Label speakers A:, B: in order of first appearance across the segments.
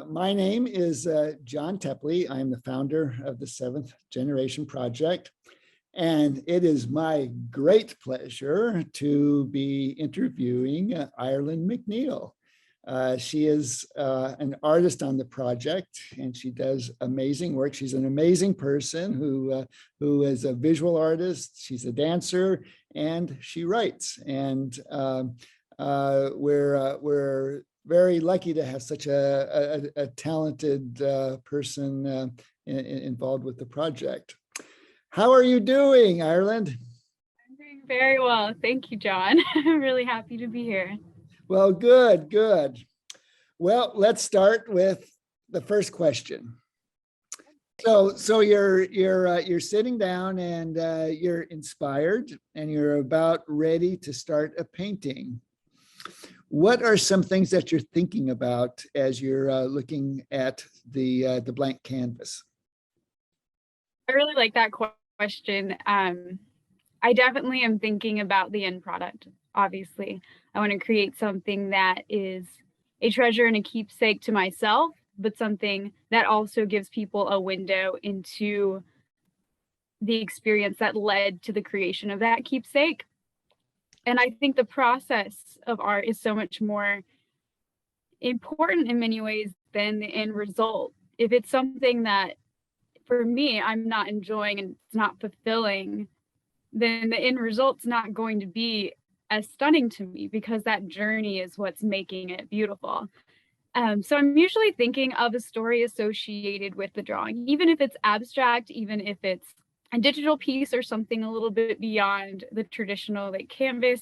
A: My name is John Tepley. I'm the founder of the Seventh Generation Project, and it is my great pleasure to be interviewing Ireland McNeill. She is an artist on the project, and she does amazing work. She's an amazing person who is a visual artist. She's a dancer, and she writes. And we're very lucky to have such a talented person involved with the project. How are you doing, Ireland?
B: I'm doing very well. Thank you, John. I'm really happy to be here.
A: Well, good, good. Well, let's start with the first question. So you're sitting down and you're inspired and you're about ready to start a painting. What are some things that you're thinking about as you're looking at the blank canvas?
B: I really like that question. I definitely am thinking about the end product, obviously. I want to create something that is a treasure and a keepsake to myself, but something that also gives people a window into the experience that led to the creation of that keepsake. And I think the process of art is so much more important in many ways than the end result. If it's something that, for me, I'm not enjoying and it's not fulfilling, then the end result's not going to be as stunning to me, because that journey is what's making it beautiful. So I'm usually thinking of a story associated with the drawing, even if it's abstract, even if it's a digital piece or something a little bit beyond the traditional like canvas.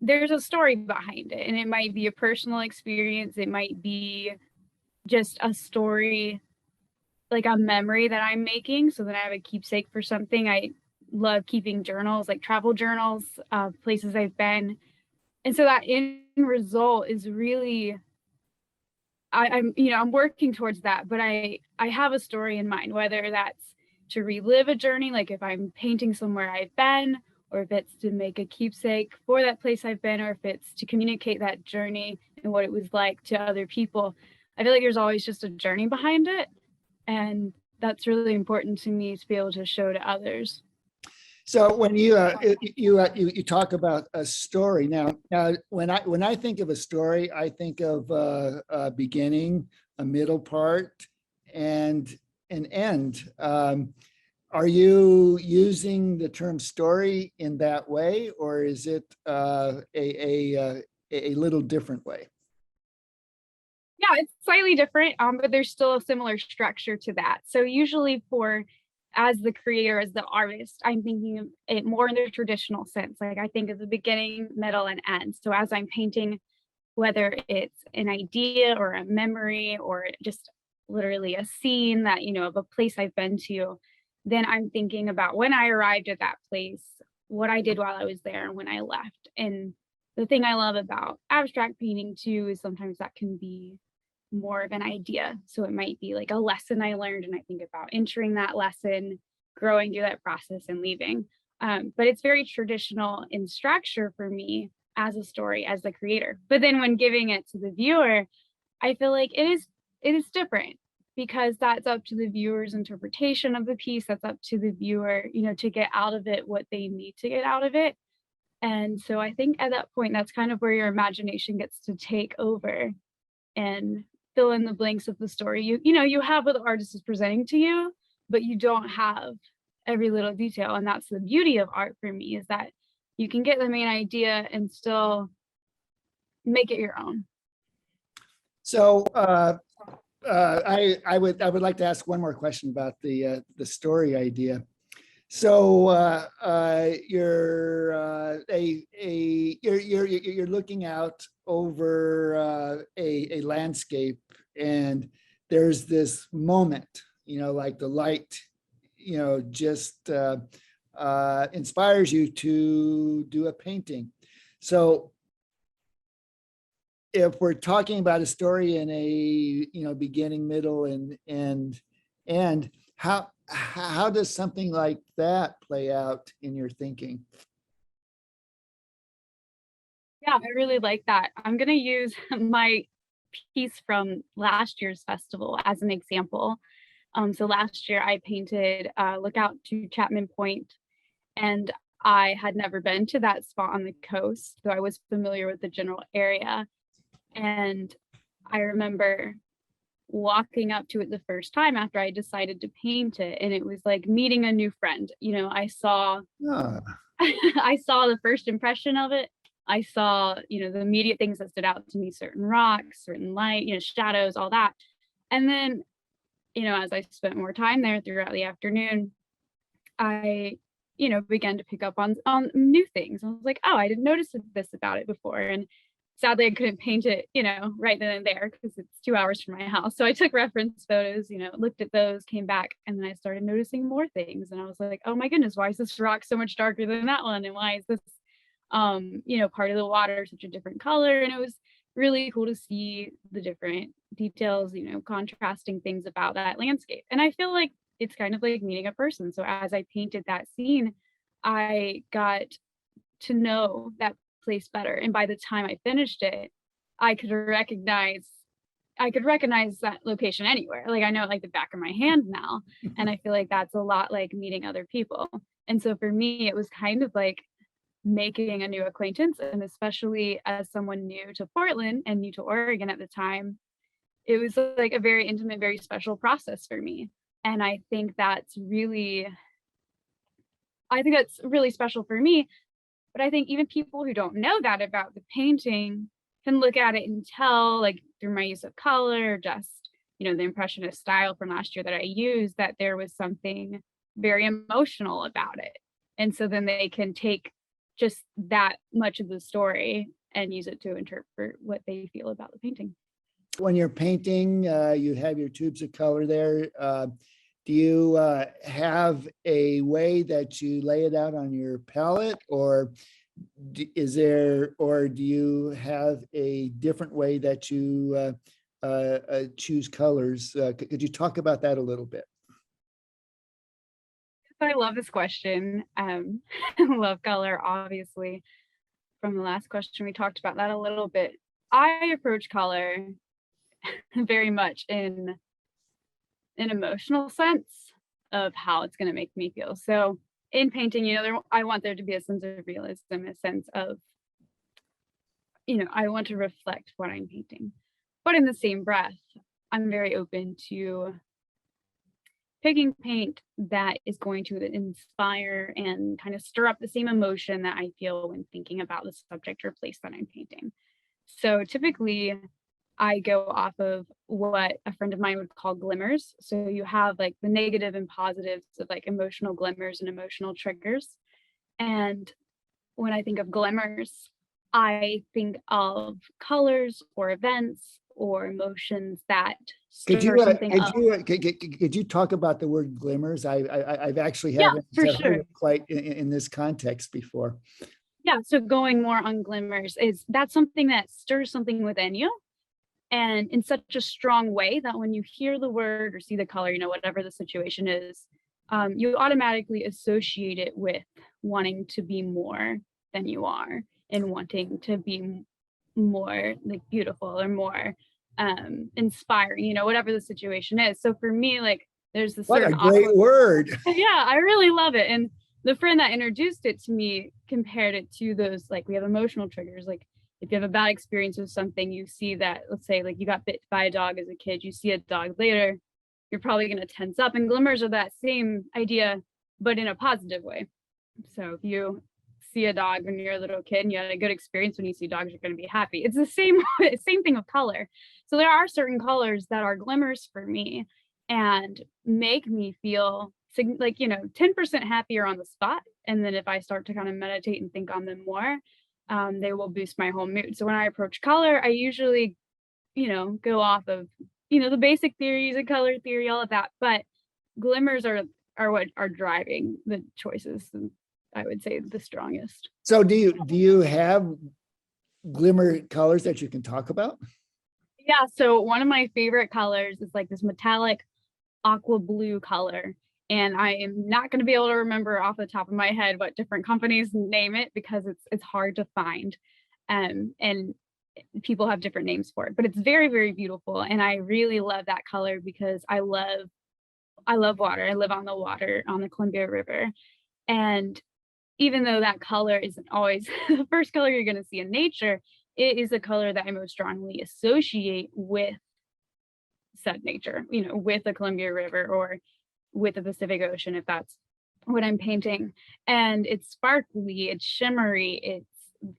B: There's a story behind it, and it might be a personal experience. It might be just a story, like a memory that I'm making so that I have a keepsake for something. I love keeping journals, like travel journals of places I've been. And so that end result is really, I'm working towards that, but I have a story in mind, whether that's to relive a journey, like if I'm painting somewhere I've been, or if it's to make a keepsake for that place I've been, or if it's to communicate that journey and what it was like to other people. I feel like there's always just a journey behind it. And that's really important to me to be able to show to others.
A: So when you talk about a story now, when I think of a story, I think of a beginning, a middle part, and an end. Are you using the term story in that way, or is it a little different way?
B: Yeah, it's slightly different, but there's still a similar structure to that. So usually as the creator, as the artist, I'm thinking of it more in the traditional sense. Like I think of the beginning, middle, and end. So as I'm painting, whether it's an idea or a memory or just literally a scene that, of a place I've been to, then I'm thinking about when I arrived at that place, what I did while I was there, and when I left. And the thing I love about abstract painting too is sometimes that can be more of an idea. So it might be like a lesson I learned, and I think about entering that lesson, growing through that process, and leaving. But it's very traditional in structure for me as a story, as the creator. But then when giving it to the viewer, I feel like it is different, because that's up to the viewer's interpretation of the piece. That's up to the viewer, to get out of it what they need to get out of it. And so I think at that point, that's kind of where your imagination gets to take over and fill in the blanks of the story. You have what the artist is presenting to you, but you don't have every little detail. And that's the beauty of art for me, is that you can get the main idea and still make it your own.
A: So I would like to ask one more question about the story idea. So you're looking out over a landscape, and there's this moment, like the light, just inspires you to do a painting. So if we're talking about a story in a beginning, middle, and end, how does something like that play out in your thinking?
B: Yeah, I really like that. I'm going to use my piece from last year's festival as an example. So last year I painted Lookout to Chapman Point, and I had never been to that spot on the coast, though I was familiar with the general area. And I remember walking up to it the first time after I decided to paint it, and it was like meeting a new friend. You know, I saw
A: Ah,
B: I saw the first impression of it. I saw, the immediate things that stood out to me, certain rocks, certain light, shadows, all that. And then, as I spent more time there throughout the afternoon, I, began to pick up on new things. I was like, oh, I didn't notice this about it before. And sadly, I couldn't paint it, right then and there because it's 2 hours from my house. So I took reference photos, looked at those, came back, and then I started noticing more things. And I was like, oh my goodness, why is this rock so much darker than that one? And why is this, part of the water such a different color? And it was really cool to see the different details, contrasting things about that landscape. And I feel like it's kind of like meeting a person. So as I painted that scene, I got to know that place better. And by the time I finished it, I could recognize that location anywhere. Like I know it like the back of my hand now. And I feel like that's a lot like meeting other people. And so for me, it was kind of like making a new acquaintance. And especially as someone new to Portland and new to Oregon at the time, it was like a very intimate, very special process for me. And I think that's really special for me. But I think even people who don't know that about the painting can look at it and tell, like through my use of color, just, the impressionist style from last year that I used, that there was something very emotional about it. And so then they can take just that much of the story and use it to interpret what they feel about the painting.
A: when you're painting, you have your tubes of color there. Do you have a way that you lay it out on your palette, or do you have a different way that you choose colors? Could you talk about that a little bit?
B: I love this question. I love color, obviously. From the last question, we talked about that a little bit. I approach color very much in an emotional sense of how it's going to make me feel. So in painting, I want there to be a sense of realism, a sense of, I want to reflect what I'm painting. But in the same breath, I'm very open to picking paint that is going to inspire and kind of stir up the same emotion that I feel when thinking about the subject or place that I'm painting. So typically, I go off of what a friend of mine would call glimmers. So you have like the negative and positives of like emotional glimmers and emotional triggers. And when I think of glimmers, I think of colors or events or emotions that
A: Could
B: stir
A: you
B: something up.
A: could you talk about the word glimmers? I've actually
B: Yeah,
A: haven't
B: for
A: heard
B: sure.
A: it quite in this context before.
B: Yeah, so going more on glimmers is that's something that stirs something within you, and in such a strong way that when you hear the word or see the color, whatever the situation is, you automatically associate it with wanting to be more than you are and wanting to be more like beautiful or more inspiring, whatever the situation is. So for me, like there's this
A: What a
B: certain
A: great word.
B: yeah, I really love it. And the friend that introduced it to me compared it to those, like we have emotional triggers. Like if you have a bad experience with something, you see that, let's say like you got bit by a dog as a kid, you see a dog later, you're probably going to tense up. And glimmers are that same idea, but in a positive way. So if you see a dog when you're a little kid and you had a good experience, when you see dogs, you're going to be happy. It's the same thing with color. So there are certain colors that are glimmers for me and make me feel like 10% happier on the spot. And then if I start to kind of meditate and think on them more, they will boost my whole mood. So when I approach color, I usually go off of the basic theories of color theory, all of that, but glimmers are what are driving the choices, and I would say the strongest.
A: So do you have glimmer colors that you can talk about?
B: Yeah, so one of my favorite colors is like this metallic aqua blue color. And I am not going to be able to remember off the top of my head what different companies name it because it's hard to find. And people have different names for it, but it's very, very beautiful. And I really love that color because I love water. I live on the water on the Columbia River. And even though that color isn't always the first color you're going to see in nature, it is a color that I most strongly associate with said nature, with the Columbia River or with the Pacific Ocean, if that's what I'm painting. And it's sparkly, it's shimmery, it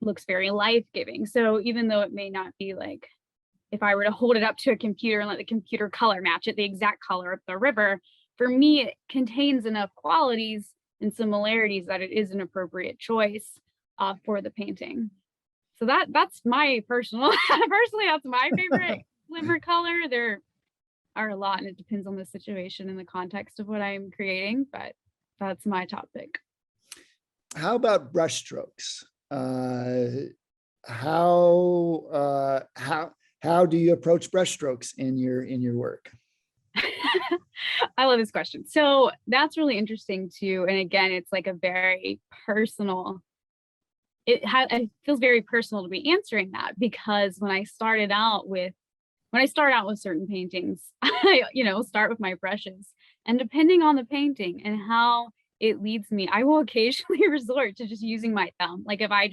B: looks very life-giving. So even though it may not be like, if I were to hold it up to a computer and let the computer color match it the exact color of the river, for me, it contains enough qualities and similarities that it is an appropriate choice for the painting. So that's my personally, that's my favorite glimmer color. There are a lot, and it depends on the situation and the context of what I'm creating, but that's my top pick.
A: How about brushstrokes? How do you approach brushstrokes in your work?
B: I love this question. So that's really interesting too. And again, it's like a very personal, it feels very personal to be answering that, because when I start out with certain paintings, I, start with my brushes, and depending on the painting and how it leads me, I will occasionally resort to just using my thumb. Like if I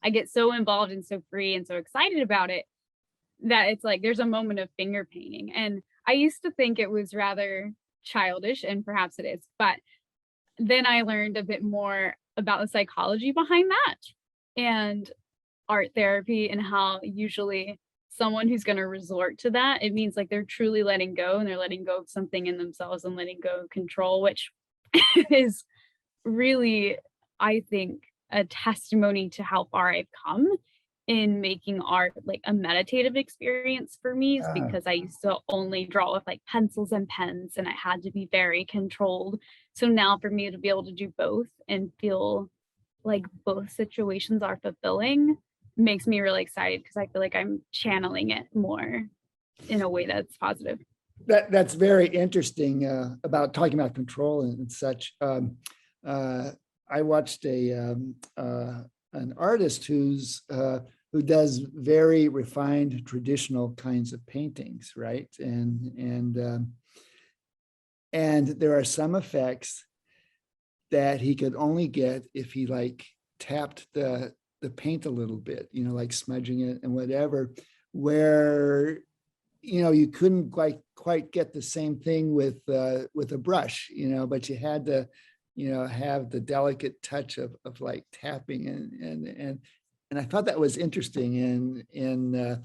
B: get so involved and so free and so excited about it that it's like there's a moment of finger painting. And I used to think it was rather childish, and perhaps it is, but then I learned a bit more about the psychology behind that and art therapy, and how usually someone who's going to resort to that, it means like they're truly letting go, and they're letting go of something in themselves and letting go of control, which is really, I think, a testimony to how far I've come in making art like a meditative experience for me, is because I used to only draw with like pencils and pens, and I had to be very controlled. So now for me to be able to do both and feel like both situations are fulfilling makes me really excited, because I feel like I'm channeling it more in a way that's positive.
A: That's very interesting about talking about control and such. I watched an artist who does very refined traditional kinds of paintings, right? And there are some effects that he could only get if he like tapped the paint a little bit, like smudging it and whatever, where you couldn't quite get the same thing with a brush, but you had to have the delicate touch of like tapping and I thought that was interesting in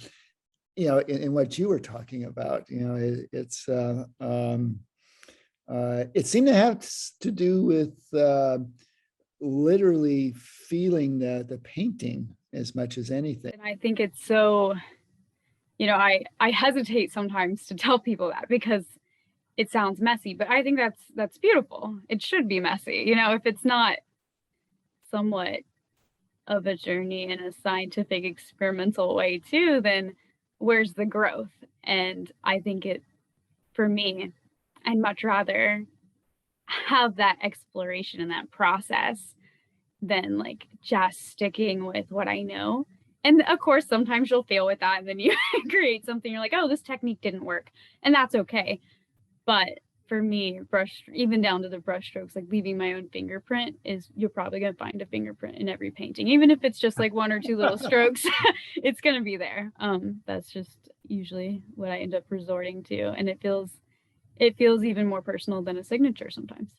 A: what you were talking about. It seemed to have to do with literally feeling the painting as much as anything.
B: And I think it's so, I hesitate sometimes to tell people that because it sounds messy, but I think that's beautiful. It should be messy, if it's not somewhat of a journey in a scientific experimental way too, then where's the growth? And I think for me, I'd much rather have that exploration and that process than like just sticking with what I know. And of course, sometimes you'll fail with that, and then you create something, you're like, oh, this technique didn't work, and that's okay. But for me, even down to the brush strokes, like leaving my own fingerprint you're probably going to find a fingerprint in every painting, even if it's just like one or two little strokes, it's going to be there. That's just usually what I end up resorting to. And it feels even more personal than a signature sometimes.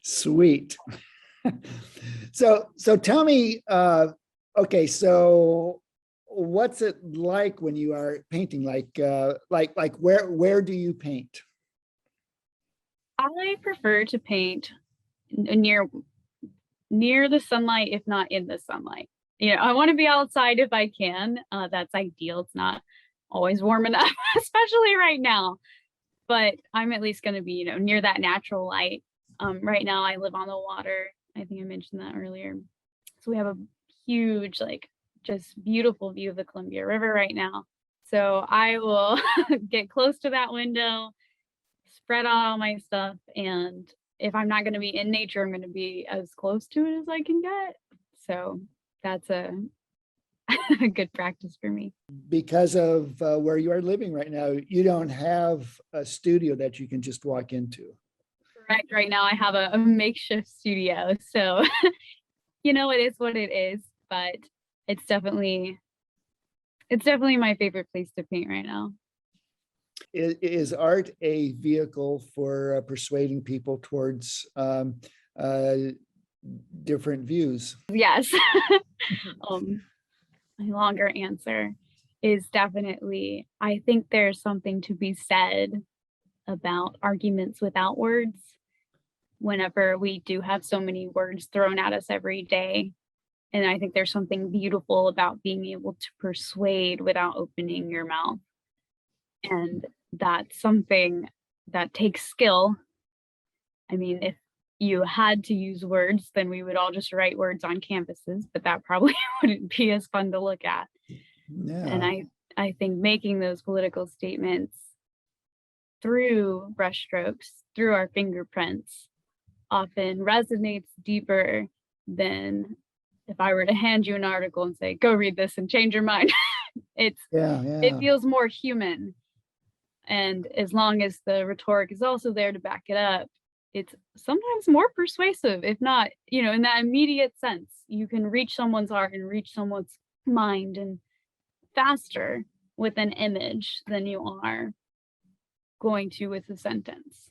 A: Sweet. So tell me, okay, so what's it like when you are painting? Like where do you paint?
B: I prefer to paint near the sunlight, if not in the sunlight. I want to be outside if I can. That's ideal. It's not always warm enough, especially right now. But I'm at least going to be, near that natural light. Right now, I live on the water. I think I mentioned that earlier. So we have a huge, just beautiful view of the Columbia River right now. So I will get close to that window, spread out all my stuff, and if I'm not going to be in nature, I'm going to be as close to it as I can get. So that's a good practice for me.
A: Because of where you are living right now, you don't have a studio that you can just walk into.
B: Correct. Right now I have a makeshift studio. So, it is what it is, but it's definitely my favorite place to paint right now.
A: Is art a vehicle for persuading people towards different views?
B: Yes. My longer answer is definitely, I think there's something to be said about arguments without words. Whenever we do have so many words thrown at us every day. And I think there's something beautiful about being able to persuade without opening your mouth. And that's something that takes skill. I mean, if you had to use words, then we would all just write words on canvases, but that probably wouldn't be as fun to look at.
A: Yeah.
B: And I think making those political statements through brushstrokes, through our fingerprints, often resonates deeper than if I were to hand you an article and say, go read this and change your mind. It feels more human. And as long as the rhetoric is also there to back it up, it's sometimes more persuasive, if not, in that immediate sense. You can reach someone's heart and reach someone's mind and faster with an image than you are going to with a sentence.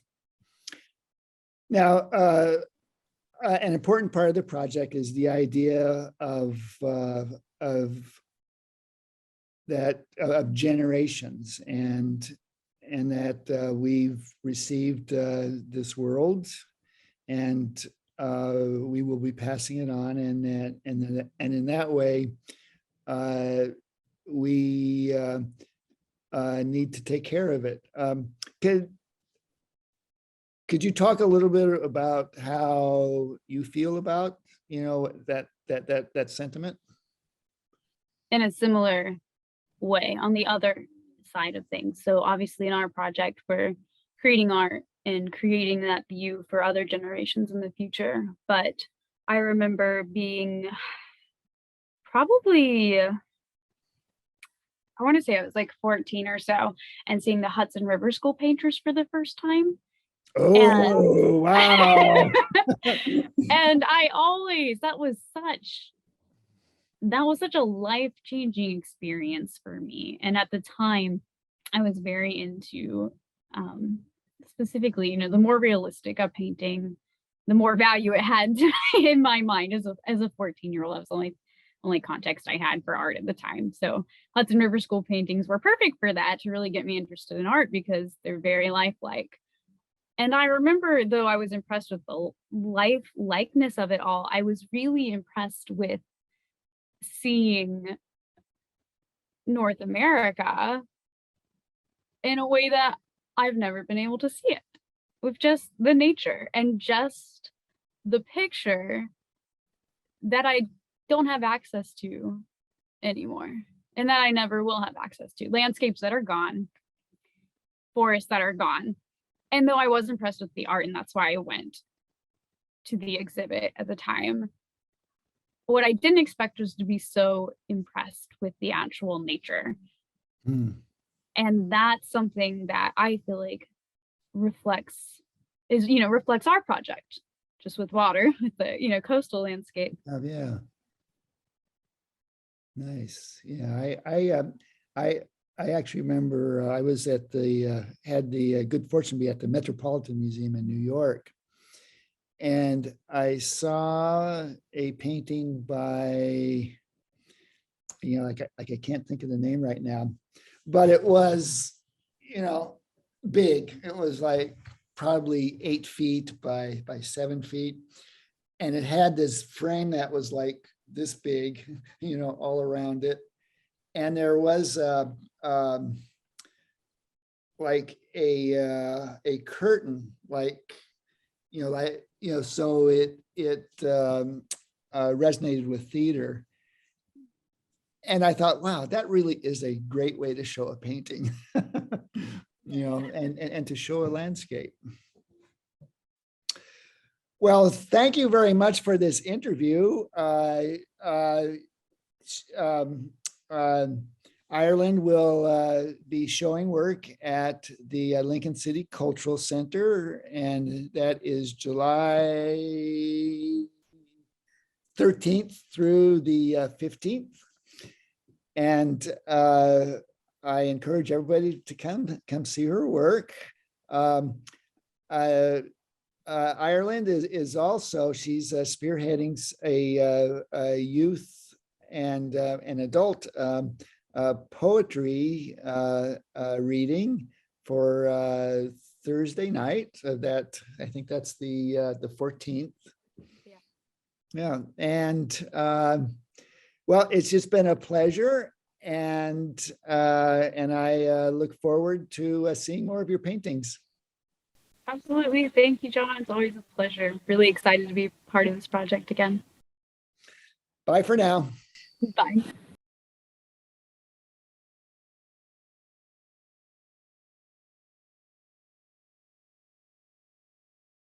A: Now, an important part of the project is the idea of generations, and that we've received this world, and we will be passing it on, and in that way, we need to take care of it. Could you talk a little bit about how you feel about, that sentiment?
B: In a similar way, on the other side of things. So obviously in our project, we're creating art and creating that view for other generations in the future. But I remember being probably, I want to say I was like 14 or so, and seeing the Hudson River School painters for the first time.
A: Oh, wow.
B: And that was such a life-changing experience for me. And at the time, I was very into specifically, the more realistic a painting, the more value it had in my mind as a 14-year-old. That was only context I had for art at the time. So Hudson River School paintings were perfect for that, to really get me interested in art, because they're very lifelike. And I remember, though I was impressed with the likeness of it all, I was really impressed with seeing North America in a way that I've never been able to see it, with just the nature and just the picture that I don't have access to anymore, and that I never will have access to. Landscapes that are gone, forests that are gone. And though I was impressed with the art, and that's why I went to the exhibit at the time, what I didn't expect was to be so impressed with the actual nature. And that's something that I feel like reflects our project, just with water, with the, coastal landscape.
A: Oh, yeah. Nice. Yeah, I actually remember I was at had the good fortune to be at the Metropolitan Museum in New York. And I saw a painting by, like I can't think of the name right now, but it was, big. It was like probably 8 feet by 7 feet. And it had this frame that was like this big, all around it. And there was like a curtain, so it resonated with theater. And I thought, wow, that really is a great way to show a painting, and to show a landscape. Well, thank you very much for this interview. um, Ireland will be showing work at the Lincoln City Cultural Center, and that is July 13th through the 15th. And I encourage everybody to come see her work. Ireland is also, she's spearheading a youth and an adult poetry reading for Thursday night. That I think that's the 14th. Yeah, and well, it's just been a pleasure, and I look forward to seeing more of your paintings.
B: Absolutely. Thank you, John. It's always a pleasure. Really excited to be part of this project again.
A: Bye for now.
B: Bye.